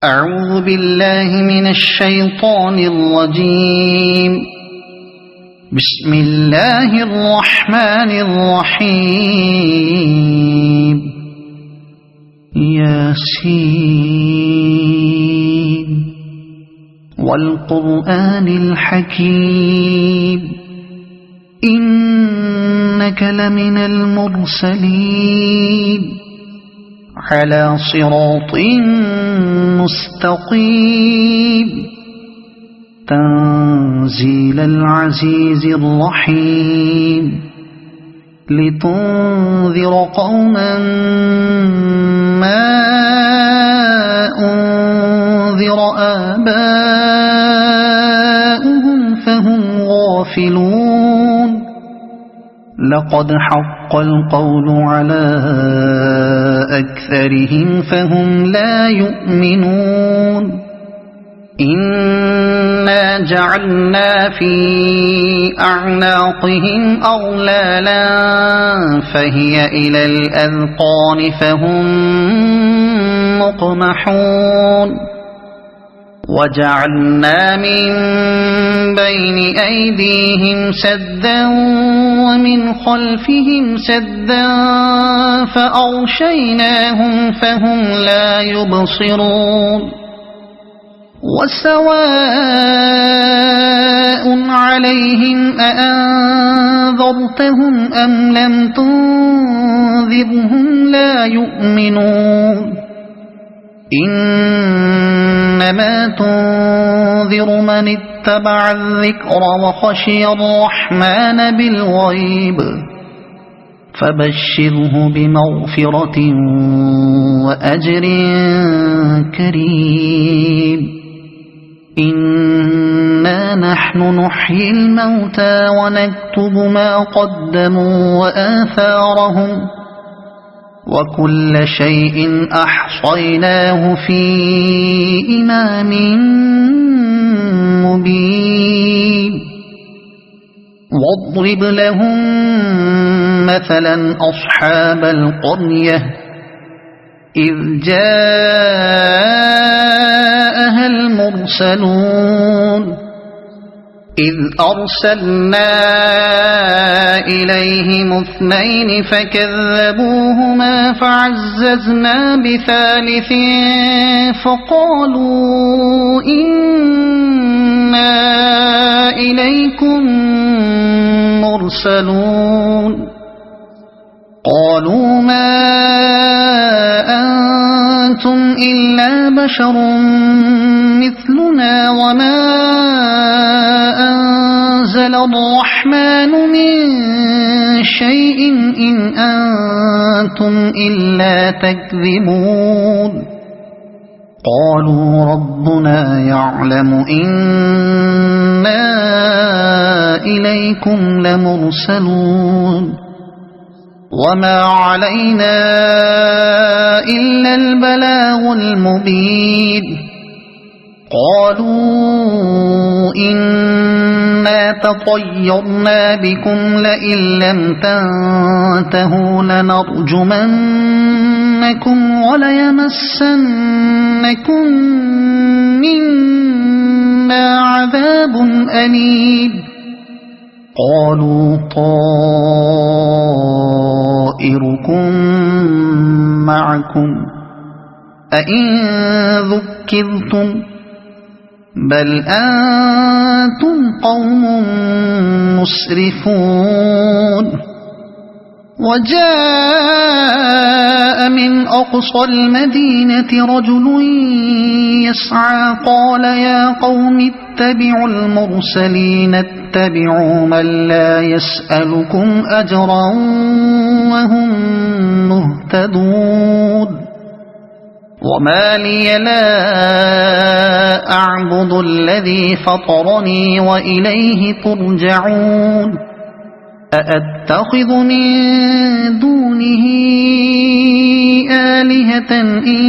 أعوذ بالله من الشيطان الرجيم. بسم الله الرحمن الرحيم. ياسين والقرآن الحكيم إنك لمن المرسلين على صراط مستقيم تنزيل العزيز الرحيم لتنذر قوما ما أنذر آباؤهم فهم غافلون. لقد حق القول على أكثرهم فهم لا يؤمنون. إنا جعلنا في أعناقهم أغلالا فهي إلى الأذقان فهم مقمحون. وجعلنا من بين أيديهم سدا ومن خلفهم سدا فأغشيناهم فهم لا يبصرون. وسواء عليهم أأنذرتهم أم لم تنذرهم لا يؤمنون. إنما تنذر من اتبع الذكر وخشي الرحمن بالغيب فبشره بمغفرة وأجر كريم. إنا نحن نحيي الموتى ونكتب ما قدموا وآثارهم وكل شيء أحصيناه في إمام مبين. واضرب لهم مثلا أصحاب القرية إذ جاءها المرسلون إذ أرسلنا إليهم اثنين فكذبوهما فعززنا بثالث فقالوا إنا إليكم مرسلون. قالوا ما أنتم إلا بشر مثلنا وما أنزل الرحمن من شيء إن أنتم إلا تكذبون. قالوا ربنا يعلم إنا إليكم لمرسلون وما علينا إلا البلاغ المبين. قالوا إنا تطيرنا بكم لئن لم تنتهوا لنرجمنكم وليمسنكم منا عذاب أليم. قالوا طائركم معكم أئن ذكرتم بل أنتم قوم مسرفون. وجاء من أقصى المدينة رجل يسعى قال يا قوم اتبعوا المرسلين اتبعوا من لا يسألكم أجرا وهم مهتدون. وما لي لا أعبد الذي فطرني وإليه ترجعون. أأتخذ من دونه آلهة إن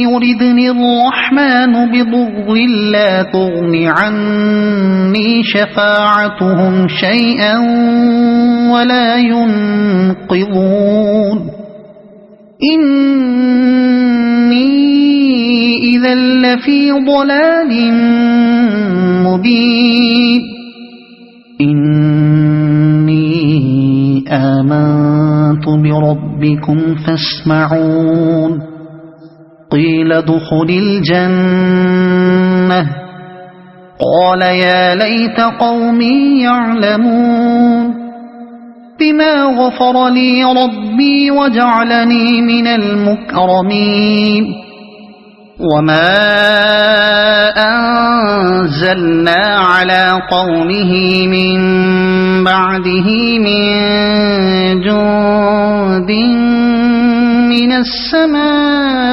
يردني الرحمن بضر لا تغن عني شفاعتهم شيئا ولا ينقذون. إني إذا لفي ضلال مبين إني آمنت بربكم فاسمعون قيل ادخل الجنة قال يا ليت قومي يعلمون بما غفر لي ربي وجعلني من المكرمين وما أنزلنا على قومه من بعده من جند من السماء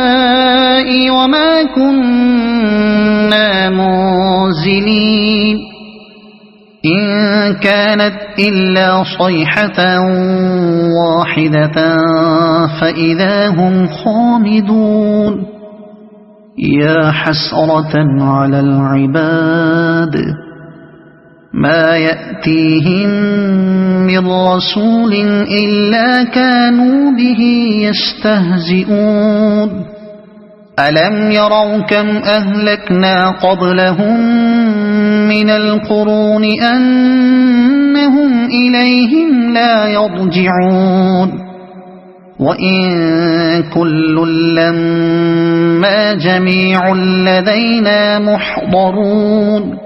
وما كنا منزلين إن كانت إلا صيحة واحدة فإذا هم خامدون يا حسرة على العباد ما يأتيهم من رسول إلا كانوا به يستهزئون ألم يروا كم أهلكنا قبلهم من القرون أنهم إليهم لا يرجعون وإن كل لما جميع لدينا محضرون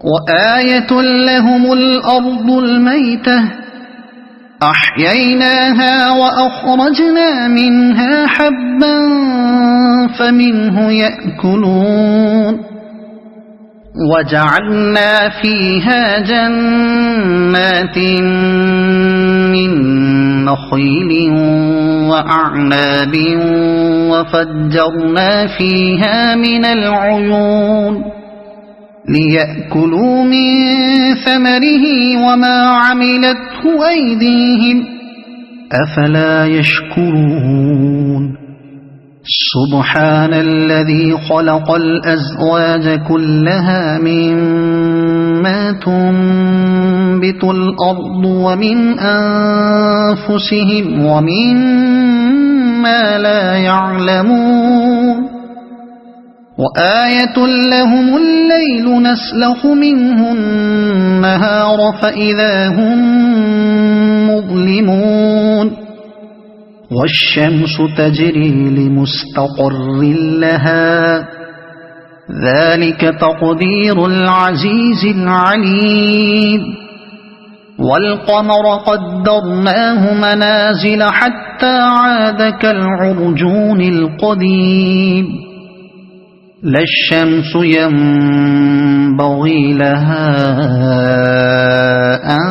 وآية لهم الأرض الميتة أحييناها وأخرجنا منها حبا فمنه يأكلون وجعلنا فيها جنات من نخيل وأعناب وفجرنا فيها من العيون ليأكلوا من ثمره وما عملته أيديهم أفلا يشكرون سبحان الذي خلق الأزواج كلها مما تنبت الأرض ومن أنفسهم ومما لا يعلمون وآية لهم الليل نسلخ منه النهار فإذا هم مظلمون والشمس تجري لمستقر لها ذلك تقدير العزيز العليم والقمر قدرناه منازل حتى عاد كالعرجون القديم لا الشمس ينبغي لها أن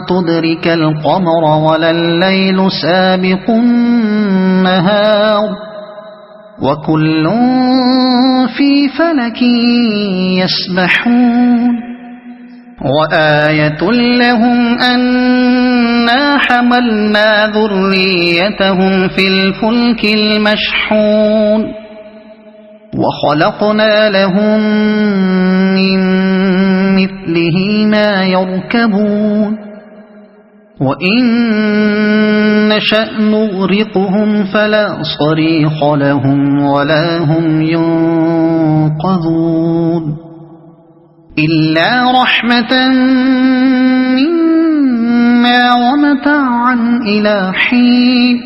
تدرك القمر ولا الليل سابق النهار وكل في فلك يسبحون وآية لهم أنا حملنا ذريتهم في الفلك المشحون وخلقنا لهم من مثله ما يركبون وإن نشأ نغرقهم فلا صريخ لهم ولا هم ينقذون إلا رحمة منا ومتاعا إلى حين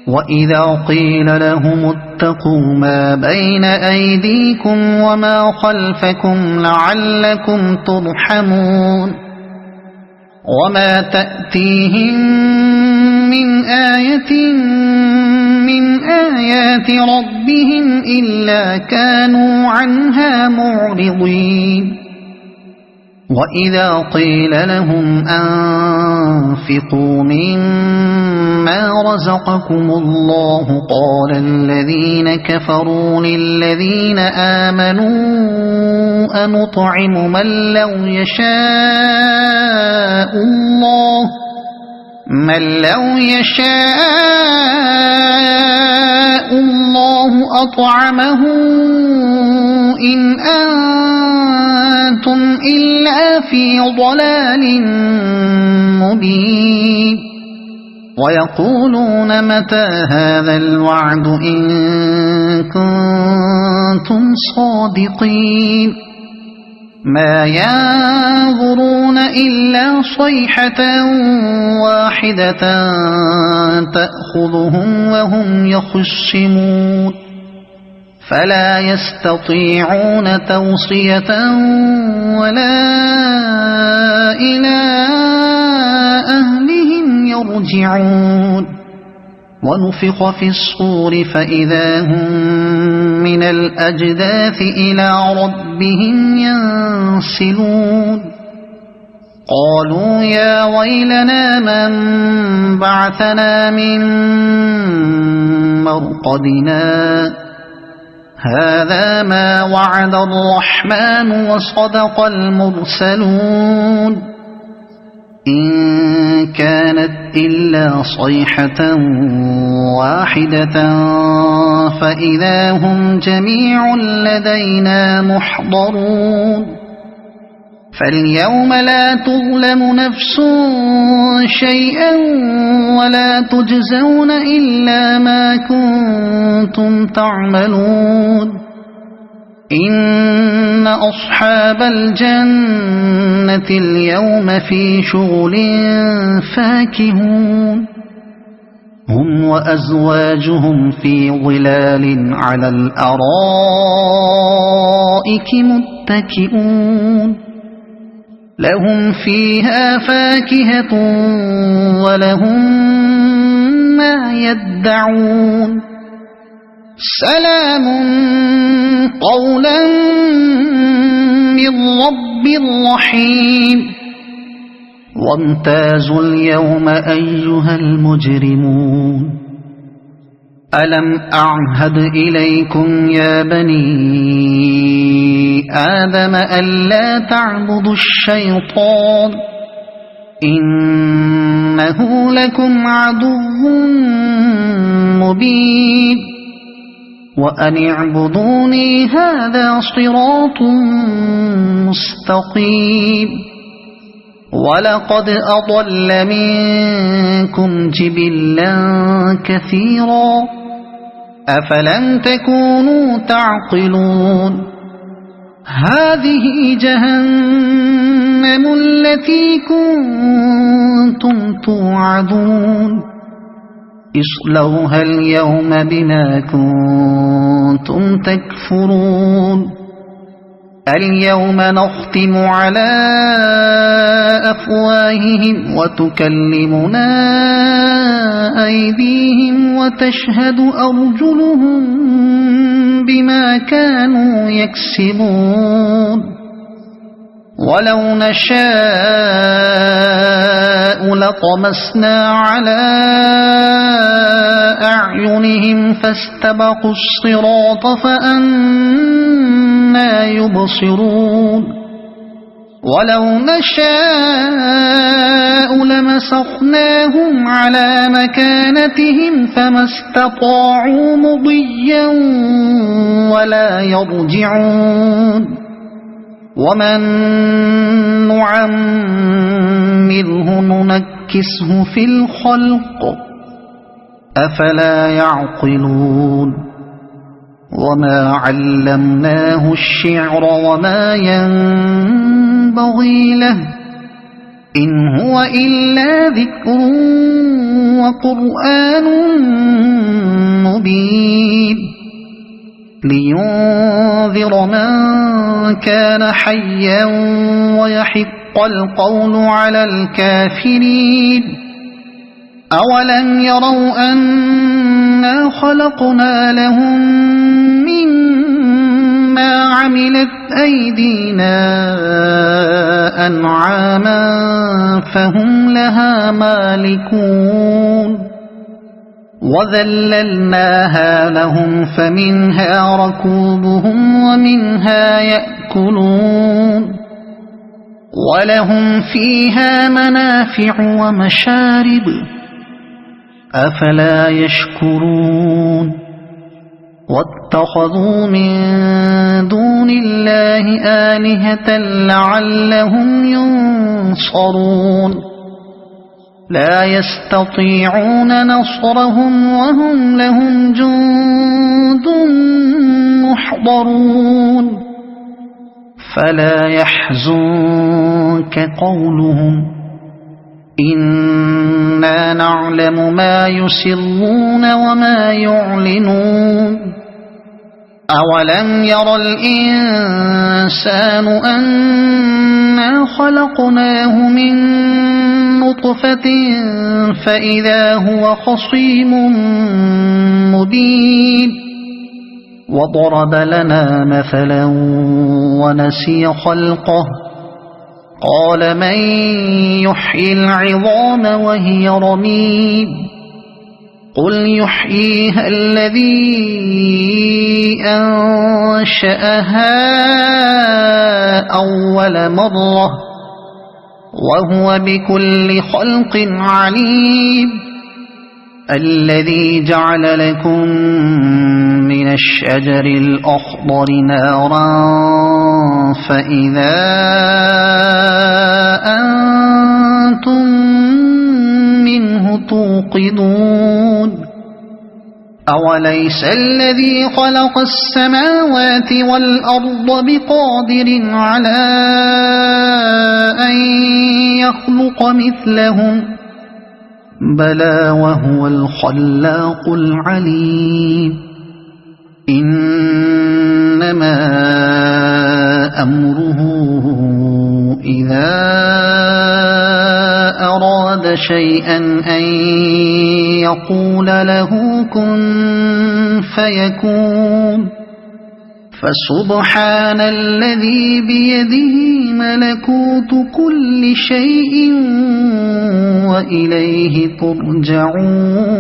وإذا قيل لهم اتقوا ما بين أيديكم وما خلفكم لعلكم ترحمون وما تأتيهم من آية من آيات ربهم إلا كانوا عنها معرضين وإذا قيل لهم أنفقوا مما رزقكم الله قال الذين كفروا للذين آمنوا أنطعم من لو يشاء الله أطعمه إن أنتم إلا في ضلال مبين ويقولون متى هذا الوعد إن كنتم صادقين ما ينظرون إلا صيحة واحدة تأخذهم وهم يخصمون فلا يستطيعون توصية ولا إلى أهلهم يرجعون ونفخ في الصور فإذا هم من الأجداث إلى ربهم ينسلون قالوا يا ويلنا من بعثنا من مرقدنا هذا ما وعد الرحمن وصدق المرسلون إن كانت إلا صيحة واحدة فإذا هم جميع لدينا محضرون فاليوم لا تظلم نفس شيئا ولا تجزون إلا ما كنتم تعملون إن أصحاب الجنة اليوم في شغل فاكهون هم وأزواجهم في ظلال على الأرائك متكئون لهم فيها فاكهة ولهم ما يدعون سلام قولا من رب رحيم وامتازوا اليوم أيها المجرمون ألم أعهد إليكم يا بني آدم ألا تعبدوا الشيطان إنه لكم عدو مبين وأن اعبدوني هذا صراط مستقيم ولقد أضل منكم جبلا كثيرا أفلم تكونوا تعقلون هذه جهنم التي كنتم توعدون اصلوها اليوم بما كنتم تكفرون اليوم نختم على أفواههم وتكلمنا أيديهم وتشهد أرجلهم بما كانوا يكسبون ولو نشاء لطمسنا على أعينهم فاستبقوا الصراط فأنى يبصرون ولو نشاء لمسخناهم على مكانتهم فما استطاعوا مضيا ولا يرجعون ومن نعمره ننكسه في الخلق أفلا يعقلون وما علمناه الشعر وما ينبغي له إن هو إلا ذكر وقرآن مبين لينذر من كان حيا ويحق القول على الكافرين أولم يروا أنا خلقنا لهم مما عملت أيدينا أنعاما فهم لها مالكون وذللناها لهم فمنها ركوبهم ومنها يأكلون ولهم فيها منافع ومشارب أفلا يشكرون واتخذوا من دون الله آلهة لعلهم ينصرون لا يستطيعون نصرهم وهم لهم جند محضرون فلا يحزنك قولهم إنا نعلم ما يسرون وما يعلنون أولم ير الإنسان أنا خلقناه من نطفة فإذا هو خصيم مبين وضرب لنا مثلا ونسي خلقه قال من يحيي العظام وهي رميم قل يحييها الذي أنشأها أول مرة وهو بكل خلق عليم الذي جعل لكم من الشجر الأخضر نارا فإذا أنتم منه توقدون أوليس الذي خلق السماوات والأرض بقادر على أن يخلق مثلهم بلى وهو الخلاق العليم إنما أمره إذا أراد شيئا أن يقول له كن فيكون فسبحان الذي بيده ملكوت كل شيء وإليه ترجعون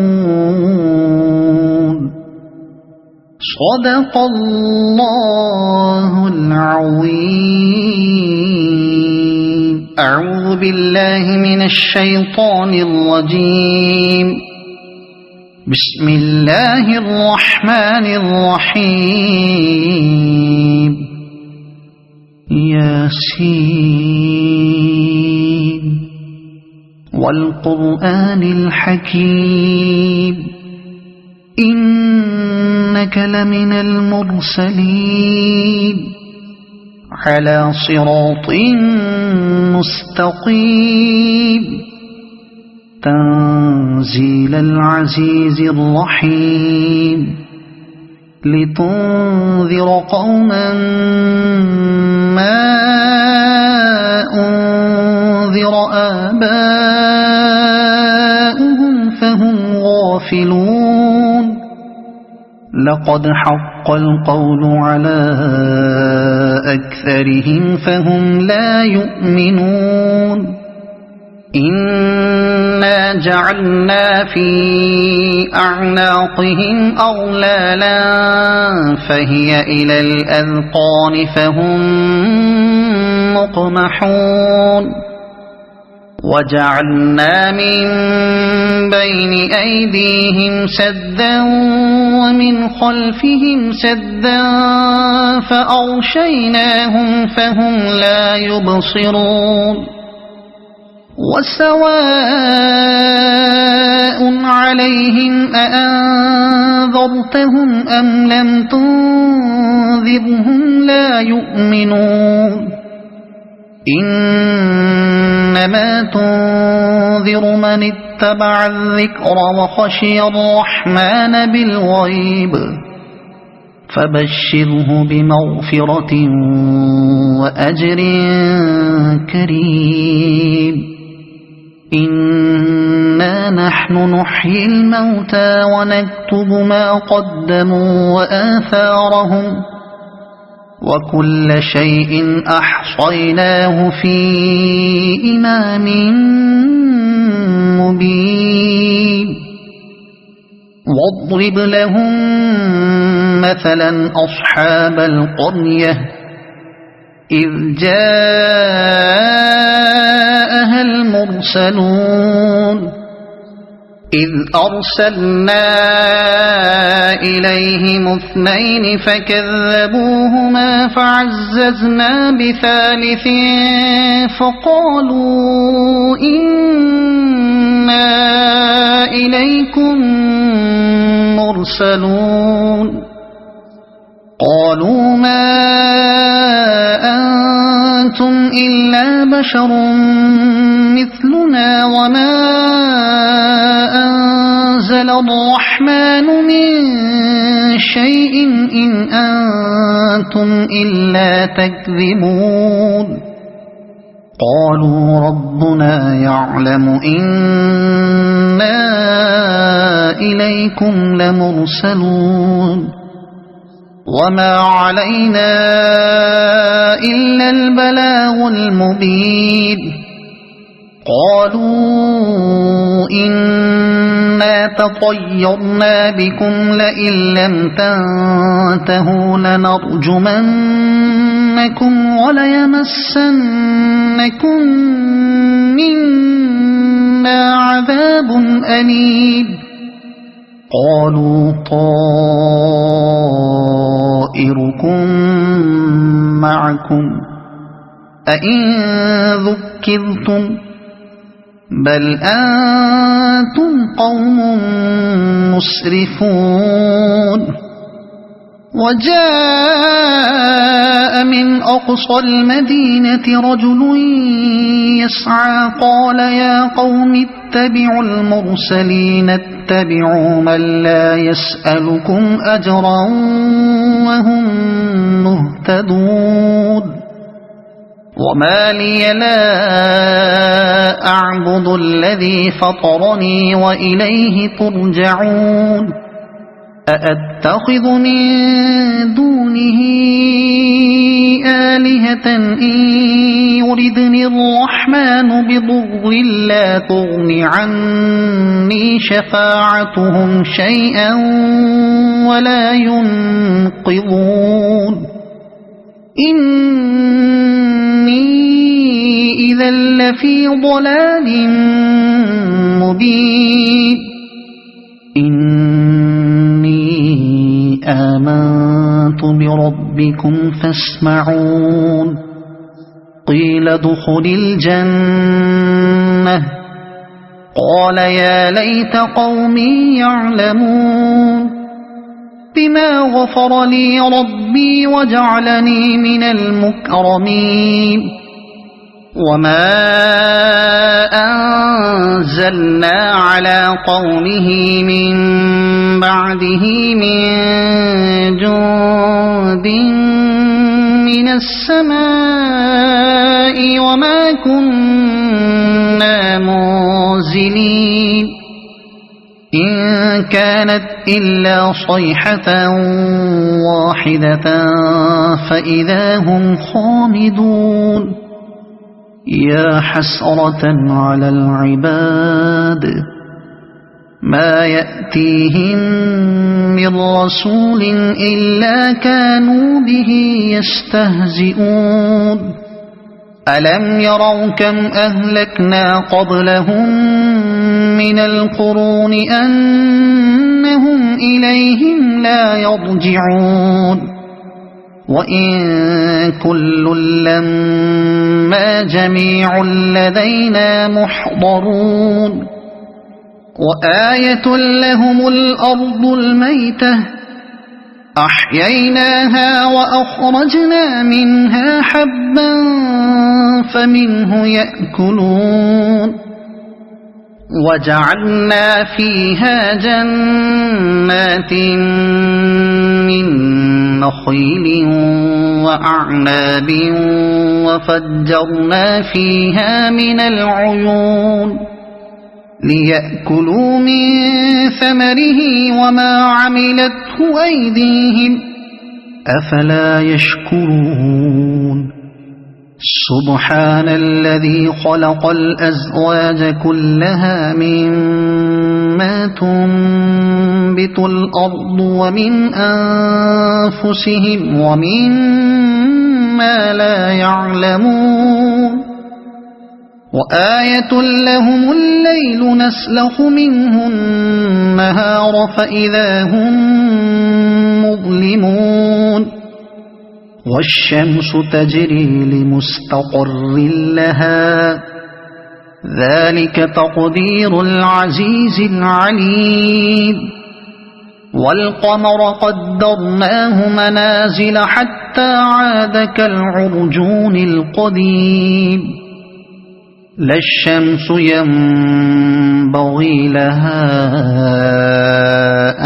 صدق الله العظيم أعوذ بالله من الشيطان الرجيم بسم الله الرحمن الرحيم ياسين والقرآن الحكيم إنك لمن المرسلين على صراط مستقيم تنزيل العزيز الرحيم لتنذر قوما ما أنذر آباؤهم فهم غافلون لقد حق القول على أكثرهم فهم لا يؤمنون إنا جعلنا في أعناقهم أغلالا فهي إلى الأذقان فهم مقمحون وجعلنا من بين أيديهم سدا ومن خلفهم سدا فأغشيناهم فهم لا يبصرون وسواء عليهم أأنذرتهم أم لم تنذرهم لا يؤمنون إنما تنذر من اتبع الذكر وخشي الرحمن بالغيب فبشره بمغفرة وأجر كريم إنا نحن نحيي الموتى ونكتب ما قدموا وآثارهم وكل شيء أحصيناه في إمام مبين واضرب لهم مثلا أصحاب القرية إذ جاءها المرسلون إذ أرسلنا إليهم اثنين فكذبوهما فعززنا بثالث فقالوا إنا إنا إليكم مرسلون قالوا ما أنتم إلا بشر مثلنا وما أنزل الرحمن من شيء إن أنتم إلا تكذبون قالوا ربنا يعلم إنا إليكم لمرسلون وما علينا إلا البلاغ المبين قالوا إنا تطيرنا بكم لئن لم تنتهوا لنرجمنكم وليمسنكم منا عذاب أليم قالوا طائركم معكم أئن ذكرتم بل أنتم قوم مسرفون وجاء من أقصى المدينة رجل يسعى قال يا قوم اتبعوا المرسلين اتبعوا من لا يسألكم أجرا وهم مهتدون وما لي لا أعبد الذي فطرني وإليه ترجعون أأتخذ من دونه آلهة إن يردني الرحمن بضر لا تغن عني شفاعتهم شيئا ولا ينقذون إني إذا لفي ضلال مبين إني آمنت بربكم فاسمعون قيل ادخل الجنة قال يا ليت قومي يعلمون بما غفر لي ربي وجعلني من المكرمين وما أنزلنا على قومه من بعده من جند من السماء وما كنا منزلين إن كانت إلا صيحة واحدة فإذا هم خامدون يا حسرة على العباد ما يأتيهم من رسول إلا كانوا به يستهزئون ألم يروا كم أهلكنا قبلهم من القرون أنهم إليهم لا يرجعون وإن كل لما جميع لدينا محضرون وآية لهم الأرض الميتة أحييناها وأخرجنا منها حبا فمنه يأكلون وجعلنا فيها جنات من نخيل وأعناب وفجرنا فيها من العيون ليأكلوا من ثمره وما عملته أيديهم أفلا يشكرون سبحان الذي خلق الأزواج كلها مما تنبت الأرض ومن أنفسهم ومما لا يعلمون وآية لهم الليل نسلخ منه النهار فإذا هم مظلمون والشمس تجري لمستقر لها ذلك تقدير العزيز العليم والقمر قدرناه منازل حتى عاد كالعرجون القديم لا الشمس ينبغي لها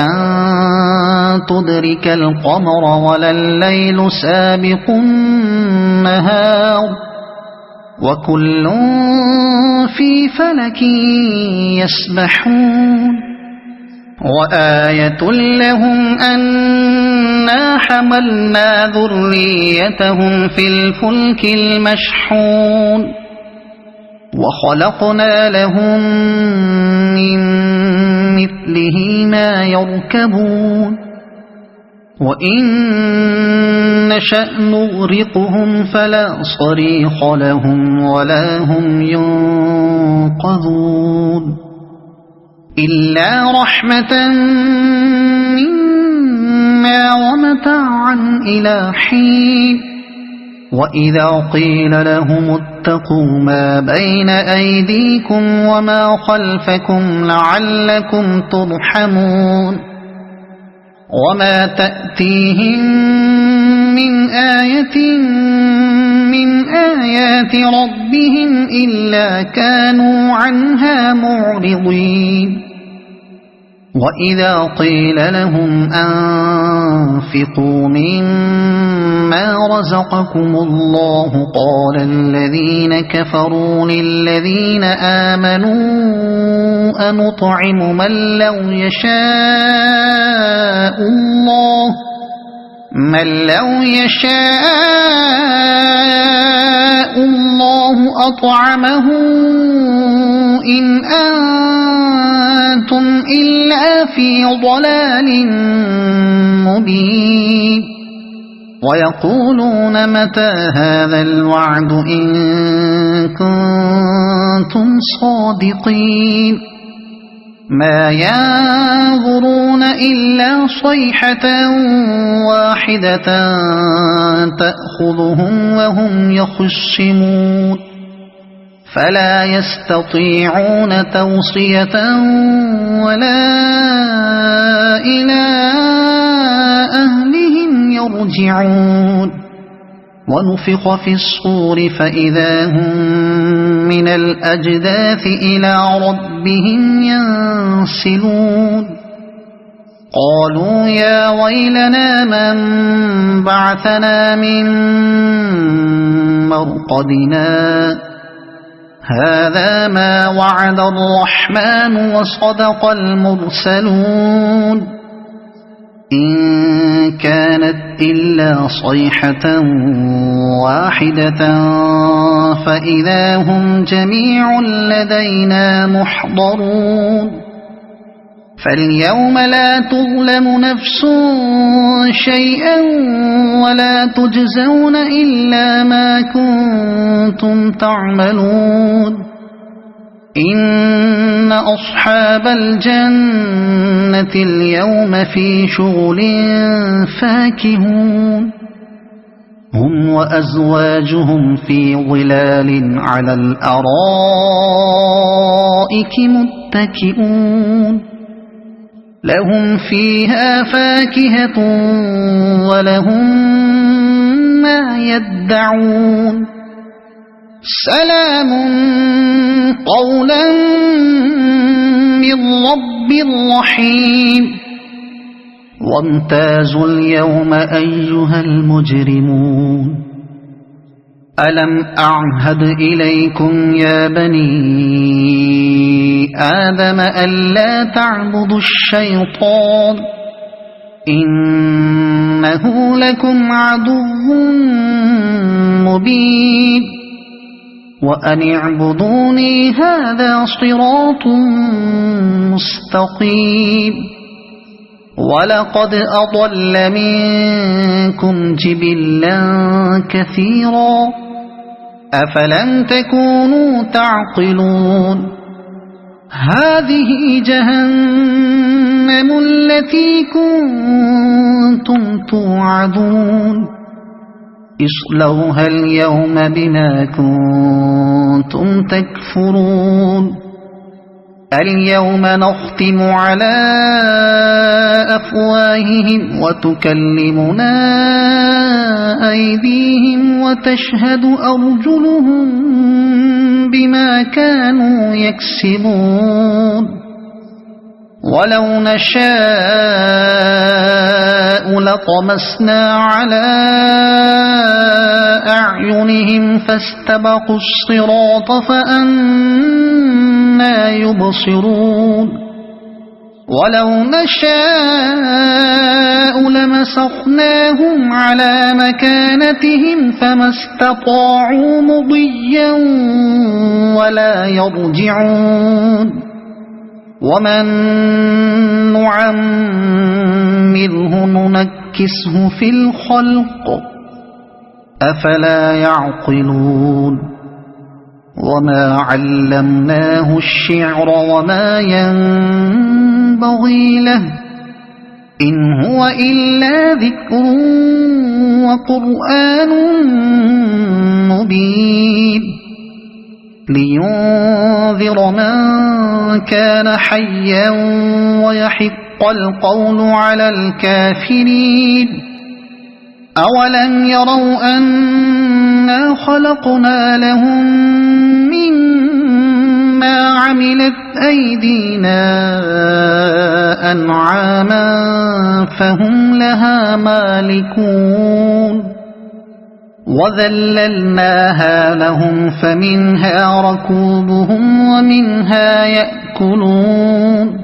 أن تدرك القمر ولا الليل سابق النهار وكل في فلك يسبحون وآية لهم أنا حملنا ذريتهم في الفلك المشحون وخلقنا لهم من مثله ما يركبون وإن نشأ نغرقهم فلا صريخ لهم ولا هم ينقذون إلا رحمة منا ومتاعا إلى حين وإذا قيل لهم اتقوا ما بين أيديكم وما خلفكم لعلكم ترحمون وما تأتيهم من آية من آيات ربهم إلا كانوا عنها معرضين وإذا قيل لهم أنفقوا مما رزقكم الله قال الذين كفروا للذين آمنوا أنطعم من لو يشاء الله أطعمه إن أنتم إلا في ضلال مبين ويقولون متى هذا الوعد إن كنتم صادقين ما ينظرون إلا صيحة واحدة تأخذهم وهم يخصمون فلا يستطيعون توصية ولا إلى أهلهم يرجعون ونفخ في الصور فإذا هم من الأجداث إلى ربهم ينسلون قالوا يا ويلنا من بعثنا من مرقدنا هذا ما وعد الرحمن وصدق المرسلون إن كانت إلا صيحة واحدة فإذا هم جميع لدينا محضرون فاليوم لا تظلم نفس شيئا ولا تجزون إلا ما كنتم تعملون إن أصحاب الجنة اليوم في شغل فاكهون هم وأزواجهم في ظلال على الأرائك متكئون لهم فيها فاكهة ولهم ما يدعون سلام قولا من رب رحيم وامتازوا اليوم أيها المجرمون ألم أعهد إليكم يا بني آدم ألا تعبدوا الشيطان إنه لكم عدو مبين وأن اعبدوني هذا صراط مستقيم ولقد أضل منكم جبلا كثيرا أفلم تكونوا تعقلون هذه جهنم التي كنتم توعدون اصلوها اليوم بما كنتم تكفرون اليوم نختم على أفواههم وتكلمنا أيديهم وتشهد أرجلهم بما كانوا يكسبون ولو نشاء لطمسنا على أعينهم فاستبقوا الصراط فأنى يبصرون ولو نشاء لمسخناهم على مكانتهم فما استطاعوا مضيا ولا يرجعون ومن نعمره ننكسه في الخلق أفلا يعقلون وما علمناه الشعر وما ينبغي له إن هو إلا ذكر وقرآن مبين لينذر من كان حيا ويحق القول على الكافرين أولم يروا أنا خلقنا لهم مما عملت أيدينا أنعاما فهم لها مالكون وذللناها لهم فمنها ركوبهم ومنها يأكلون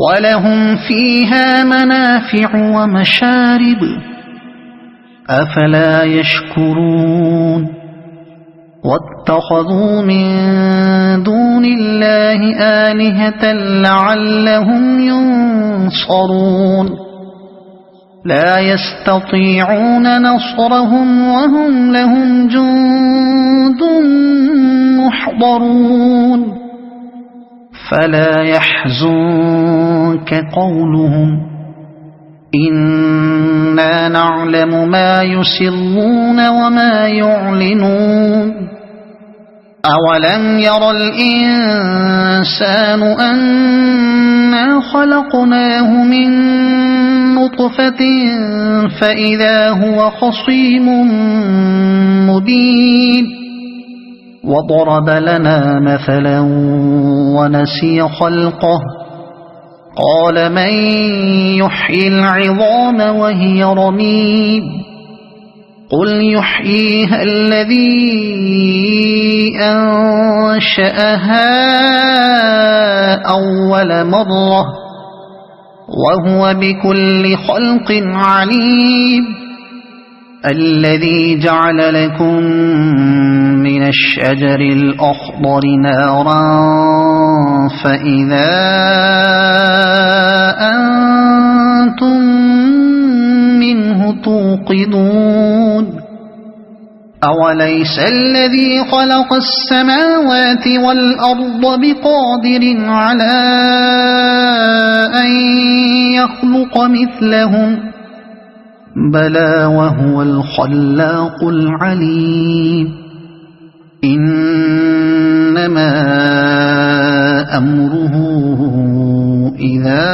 ولهم فيها منافع ومشارب أفلا يشكرون واتخذوا من دون الله آلهة لعلهم ينصرون لا يستطيعون نصرهم وهم لهم جند محضرون فلا يحزنك قولهم إنا نعلم ما يسرون وما يعلنون أولم ير الإنسان أنا خلقناه من نطفة فإذا هو خصيم مبين وضرب لنا مثلا ونسي خلقه قال من يحيي العظام وهي رميم قل يحييها الذي أنشأها أول مرة وهو بكل خلق عليم الذي جعل لكم من الشجر الأخضر نارا فإذا أنتم منه توقدون أوليس الذي خلق السماوات والأرض بقادر على أن يخلق مثلهم بلى وهو الخلاق العليم إنما أمره إذا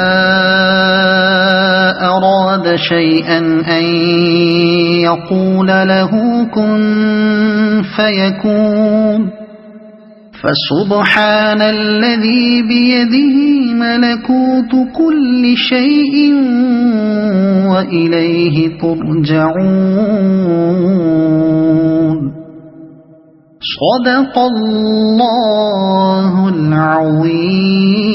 أراد شيئا أن يقول له كن فيكون فسبحان الذي بيده ملكوت كل شيء وإليه ترجعون صدق الله العظيم.